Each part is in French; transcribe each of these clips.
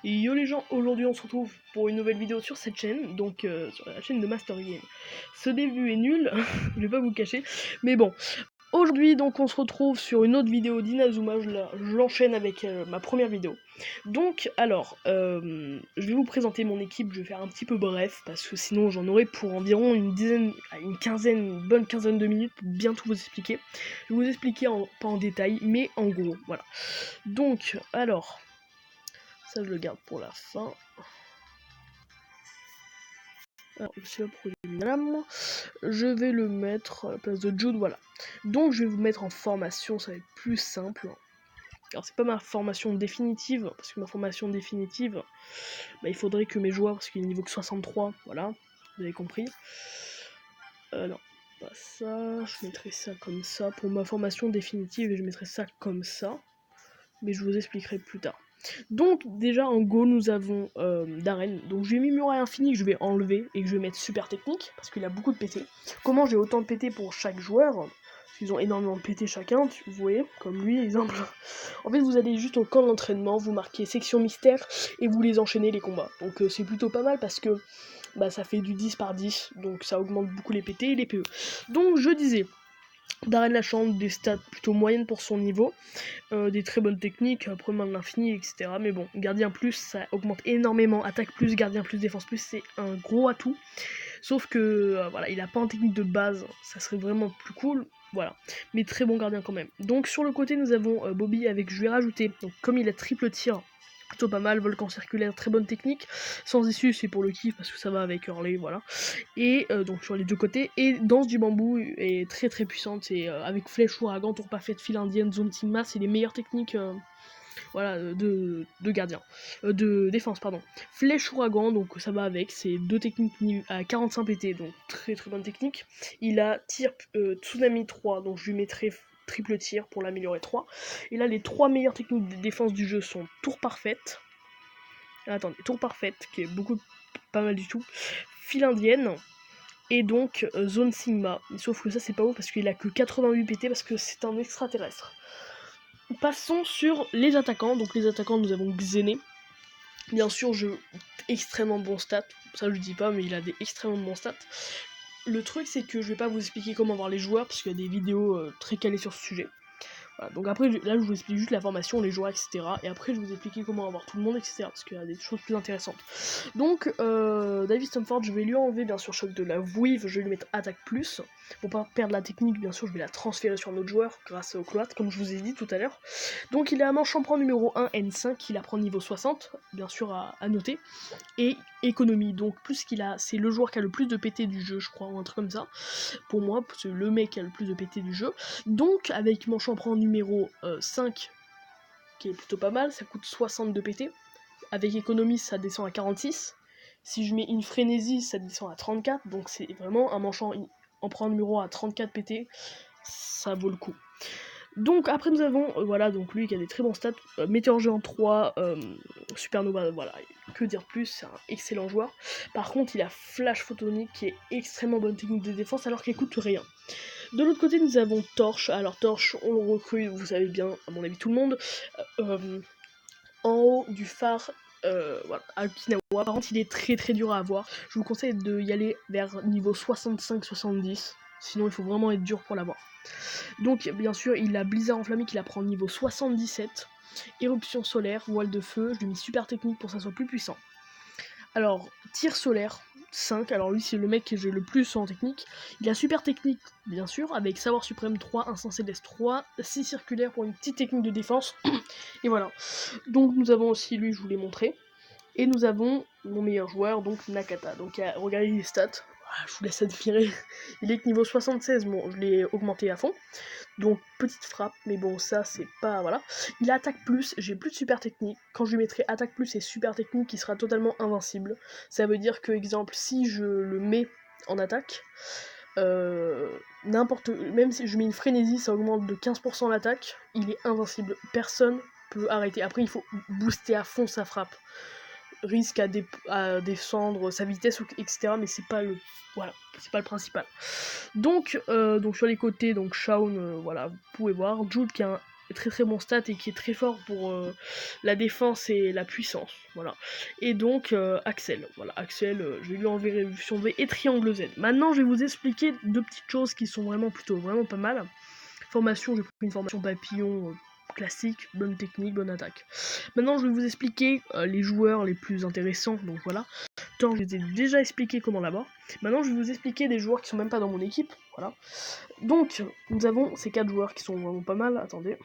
Yo les gens, aujourd'hui on se retrouve pour une nouvelle vidéo sur cette chaîne, donc sur la chaîne de Master Game. Ce début est nul, je vais pas vous le cacher, mais bon. Aujourd'hui donc on se retrouve sur une autre vidéo d'Inazuma, je l'enchaîne avec ma première vidéo. Donc alors, je vais vous présenter mon équipe, je vais faire un petit peu bref, parce que sinon j'en aurai pour environ une bonne quinzaine de minutes pour bien tout vous expliquer. Je vais vous expliquer pas en détail, mais en gros, voilà. Donc, alors... Ça, je le garde pour la fin. Alors, je vais le mettre à la place de Jude, voilà. Donc, je vais vous mettre en formation, ça va être plus simple. Alors, c'est pas ma formation définitive, parce que ma formation définitive, bah, il faudrait que mes joueurs, parce qu'il est niveau que 63, voilà, vous avez compris. Non, pas ça, je mettrai ça comme ça. Pour ma formation définitive, je mettrai ça comme ça. Mais je vous expliquerai plus tard. Donc déjà en go nous avons Darren, donc je vais mis muraille infinie que je vais enlever et que je vais mettre super technique parce qu'il a beaucoup de PT. Comment j'ai autant de PT pour chaque joueur? Parce qu'ils ont énormément de PT chacun, vous voyez, comme lui exemple. En fait vous allez juste au camp d'entraînement, vous marquez section mystère et vous les enchaînez les combats. Donc c'est plutôt pas mal parce que bah, ça fait du 10 par 10, donc ça augmente beaucoup les PT et les PE. Donc je disais, Darren Lachance, des stats plutôt moyennes pour son niveau, des très bonnes techniques, après main de l'infini, etc. Mais bon, gardien plus, ça augmente énormément, attaque plus, gardien plus, défense plus, c'est un gros atout. Sauf que, voilà, il a pas en technique de base, ça serait vraiment plus cool, voilà. Mais très bon gardien quand même. Donc sur le côté, nous avons Bobby avec, je vais rajouter, donc comme il a triple tir, plutôt pas mal, volcan circulaire, très bonne technique, sans issue c'est pour le kiff parce que ça va avec Hurley, voilà. Et donc sur les deux côtés, et danse du bambou est très très puissante, et avec flèche ouragan, tour parfait, file indienne, zone sigma, c'est les meilleures techniques voilà, de gardien, de défense, pardon. Flèche ouragan, donc ça va avec, c'est deux techniques à 45 PT, donc très très bonne technique. Il a tir tsunami 3, donc je lui mettrai triple tir pour l'améliorer 3. Et là les trois meilleures techniques de défense du jeu sont tour parfaite. Attendez, tour parfaite, qui est pas mal du tout. File indienne. Et donc zone sigma. Sauf que ça c'est pas ouf parce qu'il a que 88 PT parce que c'est un extraterrestre. Passons sur les attaquants. Donc les attaquants, nous avons Xené. Bien sûr, jeu extrêmement bon stats. Ça je dis pas, mais il a des extrêmement bons stats. Le truc c'est que je vais pas vous expliquer comment voir les joueurs parce qu'il y a des vidéos très calées sur ce sujet. Voilà, donc après, là, je vous explique juste la formation, les joueurs, etc. Et après, je vais vous expliquer comment avoir tout le monde, etc. Parce qu'il y a des choses plus intéressantes. Donc, David Stamford, je vais lui enlever, bien sûr, choc de la Weave, je vais lui mettre attaque plus. Pour pas perdre la technique, bien sûr, je vais la transférer sur notre joueur grâce au cloître, comme je vous ai dit tout à l'heure. Donc, il a un manche empereur numéro 1, N5, qu'il apprend niveau 60, bien sûr, à noter. Et économie, donc plus qu'il a, c'est le joueur qui a le plus de PT du jeu, je crois, ou un truc comme ça. Pour moi, c'est le mec qui a le plus de PT du jeu. Donc, avec manche empereur numéro 5, qui est plutôt pas mal, ça coûte 62 PT. Avec économie, ça descend à 46. Si je mets une frénésie, ça descend à 34. Donc, c'est vraiment un manche empereur numéro à 34 PT. Ça vaut le coup. Donc après nous avons, voilà, donc lui qui a des très bons stats, Météor Géant 3, Supernova, voilà, que dire de plus, c'est un excellent joueur. Par contre il a Flash Photonique qui est extrêmement bonne technique de défense alors qu'il coûte rien. De l'autre côté nous avons Torche, alors Torche on le recrute, vous savez bien, à mon avis tout le monde, en haut du phare, voilà, à Okinawa. Par contre il est très très dur à avoir, je vous conseille d'y aller vers niveau 65-70, sinon il faut vraiment être dur pour l'avoir. Donc bien sûr il a Blizzard enflammé qu'il apprend niveau 77, éruption solaire, voile de feu, je lui ai mis super technique pour que ça soit plus puissant. Alors tir solaire 5, alors lui c'est le mec que j'ai le plus en technique, il a super technique bien sûr, avec savoir suprême 3, instant céleste 3, 6 circulaires pour une petite technique de défense, et voilà. Donc nous avons aussi lui, je vous l'ai montré, et nous avons mon meilleur joueur, donc Nakata, donc regardez les stats, je vous laisse admirer, il est que niveau 76, bon je l'ai augmenté à fond, donc petite frappe, mais bon ça c'est pas, voilà. Il a attaque plus, j'ai plus de super technique, quand je lui mettrai attaque plus et super technique, il sera totalement invincible. Ça veut dire que, exemple, si je le mets en attaque, même si je mets une frénésie, ça augmente de 15% l'attaque, il est invincible, personne peut arrêter. Après il faut booster à fond sa frappe, risque à descendre sa vitesse, etc. Mais c'est pas le, voilà, c'est pas le principal. Donc sur les côtés, donc Shaun, voilà, vous pouvez voir Jude qui a très très bon stat et qui est très fort pour la défense et la puissance, voilà. Et donc Axel, voilà, Axel, je vais lui enlever révolution V et triangle Z. Maintenant je vais vous expliquer deux petites choses qui sont vraiment pas mal. Formation, j'ai pris une formation papillon classique, bonne technique, bonne attaque. Maintenant je vais vous expliquer les joueurs les plus intéressants, donc voilà. Tant je vous ai déjà expliqué comment là-bas. Maintenant je vais vous expliquer des joueurs qui sont même pas dans mon équipe, voilà. Donc nous avons ces 4 joueurs qui sont vraiment pas mal, attendez.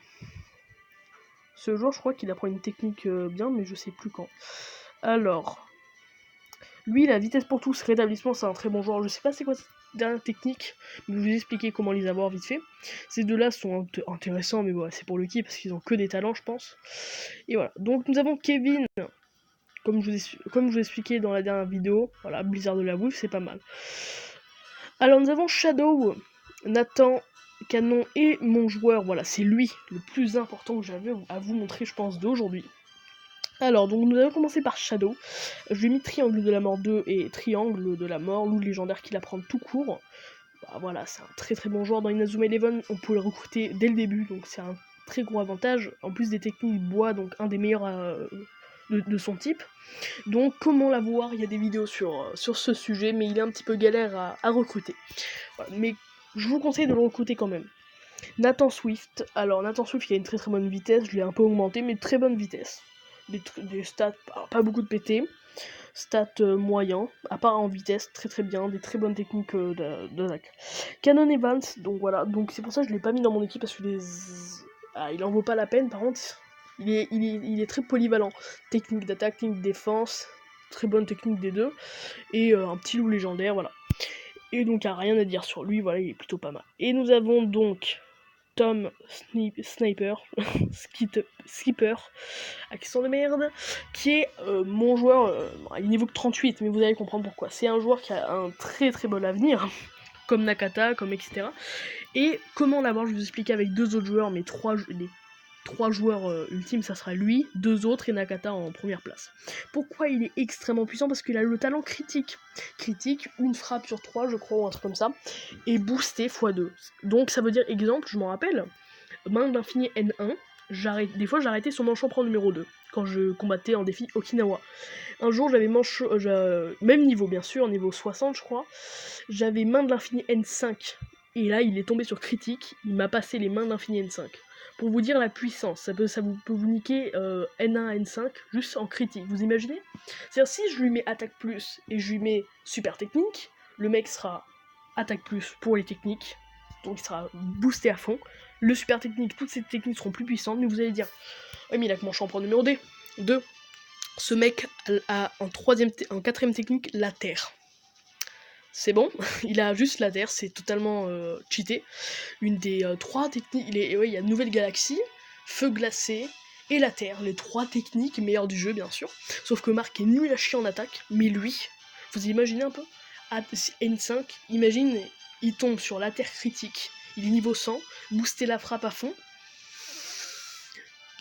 Ce joueur je crois qu'il apprend une technique bien, mais je sais plus quand. Alors, lui la vitesse pour tous, rétablissement, c'est un très bon joueur, je sais pas c'est quoi cette dernière technique, mais je vais vous expliquer comment les avoir vite fait. Ces deux-là sont intéressants, mais voilà, c'est pour le kill parce qu'ils ont que des talents je pense. Et voilà, donc nous avons Kevin, comme je vous ai expliqué dans la dernière vidéo, voilà, Blizzard de la bouffe, c'est pas mal. Alors nous avons Shadow, Nathan, Canon et mon joueur, voilà, c'est lui le plus important que j'avais à vous montrer je pense d'aujourd'hui. Alors donc nous allons commencer par Shadow, je lui ai mis Triangle de la mort 2 et Triangle de la mort, loup légendaire qu'il apprend tout court. Bah, voilà, c'est un très très bon joueur dans Inazuma Eleven, on peut le recruter dès le début, donc c'est un très gros avantage, en plus des techniques bois, donc un des meilleurs de son type. Donc comment l'avoir, il y a des vidéos sur ce sujet, mais il est un petit peu galère à recruter. Voilà, mais je vous conseille de le recruter quand même. Nathan Swift, alors Nathan Swift il a une très très bonne vitesse, je l'ai un peu augmenté, mais très bonne vitesse. Des stats, pas beaucoup de PT, stats moyens, à part en vitesse, très très bien, des très bonnes techniques d'attaque. Canon Evans, donc voilà, donc c'est pour ça que je l'ai pas mis dans mon équipe, parce que il en vaut pas la peine, par contre, il est très polyvalent. Technique d'attaque, technique de défense, très bonne technique des deux, et un petit loup légendaire, voilà. Et donc, il n'y a rien à dire sur lui, voilà, il est plutôt pas mal. Et nous avons donc Tom Sniper, Skipper, accent de merde, qui est mon joueur, il est niveau que 38, mais vous allez comprendre pourquoi. C'est un joueur qui a un très très bon avenir, comme Nakata, comme etc. Et comment l'avoir, je vais vous expliquer avec deux autres joueurs, mais les 3 joueurs ultimes, ça sera lui, 2 autres et Nakata en première place. Pourquoi il est extrêmement puissant? Parce qu'il a le talent critique. Critique, une frappe sur 3, je crois, ou un truc comme ça, et boosté x2. Donc ça veut dire, exemple, je m'en rappelle, main d'infini N1, des fois j'arrêtais sur manche empereur numéro 2, quand je combattais en défi Okinawa. Un jour j'avais même niveau bien sûr, niveau 60 je crois, j'avais main de l'infini N5, et là il est tombé sur critique, il m'a passé les mains d'infini N5. Pour vous dire la puissance, ça peut vous niquer N1, N5 juste en critique, vous imaginez? C'est-à-dire si je lui mets attaque plus et je lui mets super technique, le mec sera attaque plus pour les techniques, donc il sera boosté à fond. Le super technique, toutes ces techniques seront plus puissantes, mais vous allez dire, oui mais il a que mon champion numéro 2. Ce mec a en quatrième technique la terre. C'est bon, il a juste la terre, c'est totalement cheaté. Une des 3 techniques, il y a Nouvelle Galaxie, Feu Glacé et la terre, les 3 techniques meilleures du jeu bien sûr. Sauf que Marc est nul à chier en attaque, mais lui, vous imaginez un peu, N5, imagine, il tombe sur la terre critique, il est niveau 100, booster la frappe à fond,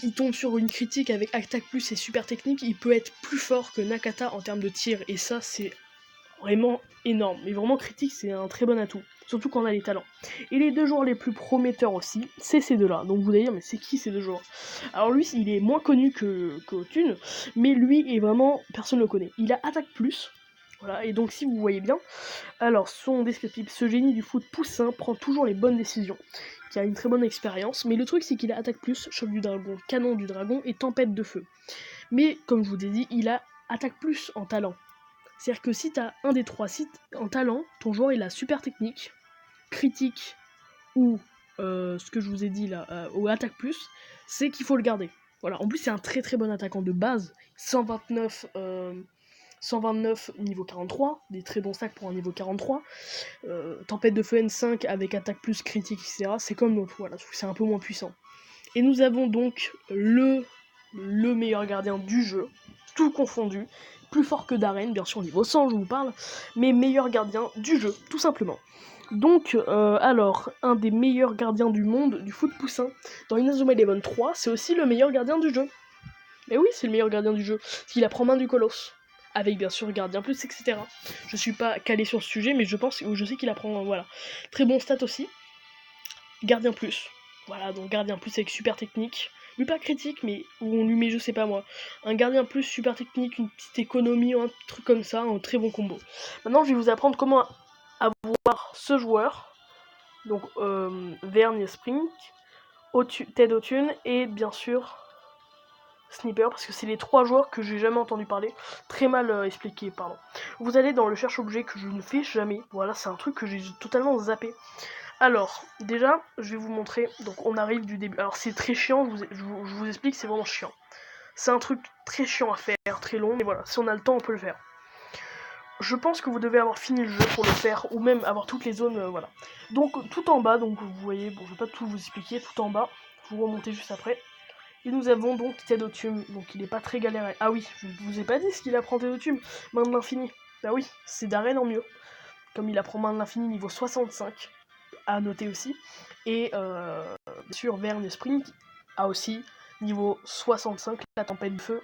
il tombe sur une critique avec attaque plus et super technique, il peut être plus fort que Nakata en termes de tir, et ça c'est vraiment énorme, mais vraiment critique, c'est un très bon atout, surtout quand on a les talents. Et les 2 joueurs les plus prometteurs aussi, c'est ces deux-là, donc vous allez dire, mais c'est qui ces 2 joueurs? Alors lui, il est moins connu que Thune, mais lui est vraiment, personne ne le connaît. Il a attaque plus, voilà, et donc si vous voyez bien, alors son descriptif, ce génie du foot poussin prend toujours les bonnes décisions, qui a une très bonne expérience, mais le truc c'est qu'il a attaque plus, choc du dragon, canon du dragon et tempête de feu. Mais comme je vous ai dit, il a attaque plus en talent. C'est-à-dire que si t'as un des 3 sites en talent, ton joueur il a super technique, critique ou ce que je vous ai dit là, ou attaque plus, c'est qu'il faut le garder. Voilà, en plus c'est un très très bon attaquant de base, 129 niveau 43, des très bons stacks pour un niveau 43, tempête de feu N5 avec attaque plus critique, etc. C'est comme l'autre, voilà, c'est un peu moins puissant. Et nous avons donc le meilleur gardien du jeu, tout confondu, plus fort que Darren, bien sûr niveau 100 je vous parle, mais meilleur gardien du jeu, tout simplement. Donc, alors, un des meilleurs gardiens du monde du foot poussin, dans Inazuma Eleven 3, c'est aussi le meilleur gardien du jeu. Mais oui, c'est le meilleur gardien du jeu, parce qu'il apprend main du colosse, avec bien sûr gardien plus, etc. Je suis pas calé sur ce sujet, mais je sais qu'il apprend, voilà. Très bon stat aussi, gardien plus. Voilà, donc gardien plus avec super technique. Lui pas critique, mais où on lui met, je sais pas moi, un gardien plus super technique, une petite économie, un truc comme ça, un très bon combo. Maintenant, je vais vous apprendre comment avoir ce joueur. Donc, Vergne Spring, Ted O'Tune et bien sûr Sniper, parce que c'est les 3 joueurs que j'ai jamais entendu parler. Très mal expliqué, pardon. Vous allez dans le cherche-objet que je ne fais jamais. Voilà, c'est un truc que j'ai totalement zappé. Alors, déjà, je vais vous montrer. Donc, on arrive du début. Alors, c'est très chiant, je vous explique, c'est vraiment chiant. C'est un truc très chiant à faire, très long, mais voilà, si on a le temps, on peut le faire. Je pense que vous devez avoir fini le jeu pour le faire, ou même avoir toutes les zones, voilà. Donc, tout en bas, donc vous voyez, bon, je vais pas tout vous expliquer, tout en bas, vous remontez juste après. Et nous avons donc Ted O'Tune, donc il est pas très galère. Ah oui, je vous ai pas dit ce qu'il apprend Ted O'Tune, main de l'infini. Bah oui, c'est d'arène en mieux. Comme il apprend main de l'infini niveau 65, à noter aussi. Et bien sûr, Vergne Spring a aussi niveau 65, la tempête de feu.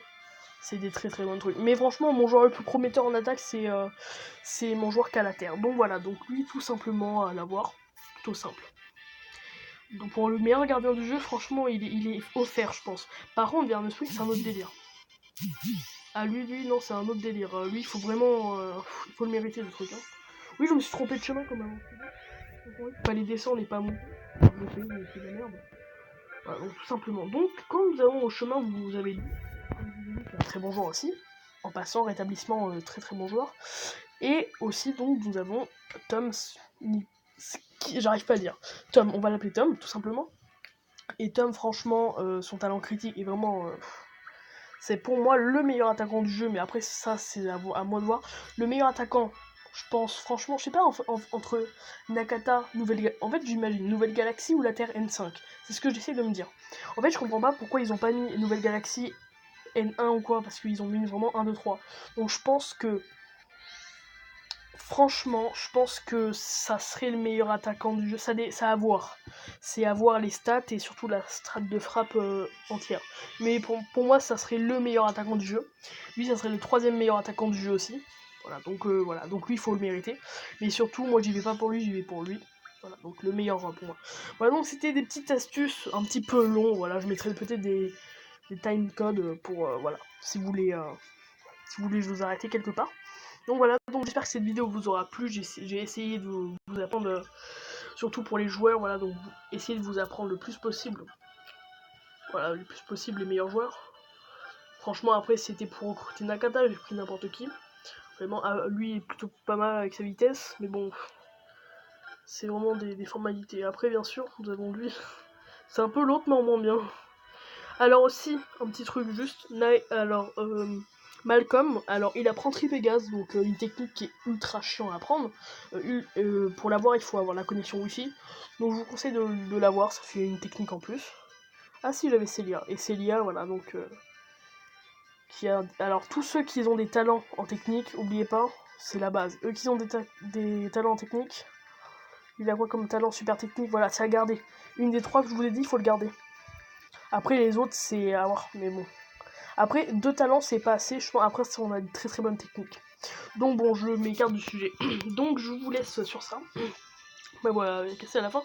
C'est des très très bons trucs. Mais franchement, mon joueur le plus prometteur en attaque, c'est mon joueur Calater. Donc voilà, donc lui, tout simplement à l'avoir. Plutôt simple. Donc pour le meilleur gardien du jeu, franchement, il est offert, je pense. Par contre, Vergne Spring, c'est un autre délire. Ah, lui, non, c'est un autre délire. Lui, il faut vraiment... il faut le mériter, le truc. Hein. Oui, je me suis trompé de chemin, comme avant. Il fallait descendre et pas monter. Je sais, mais c'est de la merde. Voilà, donc tout simplement. Donc, quand nous allons au chemin, vous avez dit, un très bon joueur aussi. En passant, rétablissement, très très bon joueur. Et aussi, donc, nous avons Tom... J'arrive pas à dire. Tom, on va l'appeler Tom, tout simplement. Et Tom, franchement, son talent critique est vraiment... c'est pour moi le meilleur attaquant du jeu, mais après ça c'est à moi de voir. Le meilleur attaquant, je pense franchement, je sais pas, entre Nakata, en fait j'imagine Nouvelle Galaxie ou la Terre N5. C'est ce que j'essaie de me dire. En fait je comprends pas pourquoi ils ont pas mis Nouvelle Galaxie N1 ou quoi, parce qu'ils ont mis vraiment 1, 2, 3. Donc je pense que franchement, je pense que ça serait le meilleur attaquant du jeu. Ça à voir. C'est à voir les stats et surtout la strat de frappe entière. Mais pour moi, ça serait le meilleur attaquant du jeu. Lui, ça serait le 3ème meilleur attaquant du jeu aussi. Voilà, donc lui, il faut le mériter. Mais surtout, moi, j'y vais pas pour lui, j'y vais pour lui. Voilà, donc le meilleur pour moi. Voilà, donc c'était des petites astuces un petit peu longs. Voilà, je mettrai peut-être des time codes pour, voilà, si vous voulez vous arrêter quelque part. Donc voilà, donc j'espère que cette vidéo vous aura plu, j'ai essayé de vous apprendre, surtout pour les joueurs, voilà, donc essayez de vous apprendre le plus possible, voilà, le plus possible les meilleurs joueurs. Franchement, après, c'était pour recruter Nakata, j'ai pris n'importe qui. Vraiment, lui est plutôt pas mal avec sa vitesse, mais bon, c'est vraiment des formalités. Après, bien sûr, nous avons lui, c'est un peu l'autre, mais en moins bien. Alors aussi, un petit truc juste, Malcolm, alors il apprend Tripégase, donc une technique qui est ultra chiant à apprendre. Pour l'avoir, il faut avoir la connexion Wi-Fi. Donc je vous conseille de l'avoir, ça fait une technique en plus. Ah si, j'avais Célia. Et Célia, voilà, donc... Alors tous ceux qui ont des talents en technique, oubliez pas, c'est la base. Eux qui ont des talents en technique, il a quoi comme talent super technique, voilà, c'est à garder. Une des 3 que je vous ai dit, il faut le garder. Après les autres, c'est à voir, mais bon. Après, 2 talents, c'est pas assez. Je pense après, on a une très très bonne technique. Donc bon, je m'écarte du sujet. Donc je vous laisse sur ça. Bah voilà, cassé à la fin.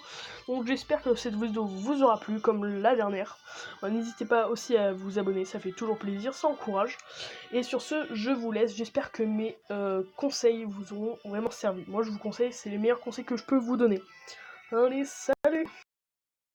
Donc j'espère que cette vidéo vous aura plu, comme la dernière. Bah, n'hésitez pas aussi à vous abonner, ça fait toujours plaisir, ça encourage. Et sur ce, je vous laisse. J'espère que mes conseils vous auront vraiment servi. Moi, je vous conseille, c'est les meilleurs conseils que je peux vous donner. Allez, salut!